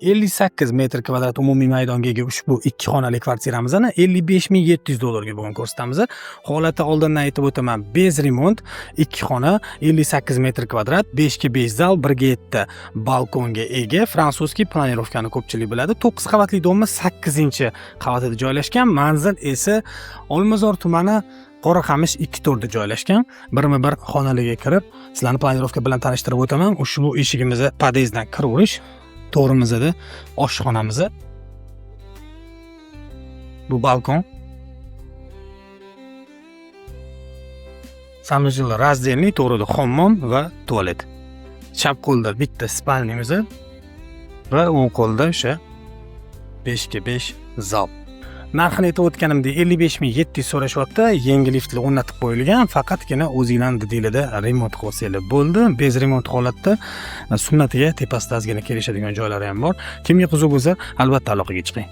58 metr kvadrat umumiy maydonga ega ushbu 2 xonali kvartiramizni 55.700 dollarga bugun ko'rsatamiz. Holati oldindan aytib o'taman, bez remont, 2 xona, 58 metr kvadrat, 5 ga 5 zal, 1 ga 7 balkonga ega. Fransuzskiy planirovkani ko'pchilik biladi. 9 qavatli domimiz 8-qavatida joylashgan. Manzil esa Olmazor tumani Qoraqamish 2-to'rda joylashgan. Birma-bir xonaliga kirib, sizlarni planirovka bilan tanishtirib o'taman. Ushbu eshigimizni podyezddan kiraverish, to'g'rimizda oshxonamiz. Bu balkon. Sanuzel razdelniy, to'g'rida hammom va tualet. Chap qo'lda bitta spalnimiz va o'ng qo'lda o'sha 5 ga 5 zal. Narxini aytib o'tganimdek 55.700 so'rashyapti. Yangi liftlar o'rnatib qo'yilgan, faqatgina o'zingizning dilida remont qilsanglar bo'ldi. Bez remont holatda sunnatiga tepasida ozgina kelishadigan joylari ham bor. Kimga qiziq bo'lsa, albatta aloqaga chiqing.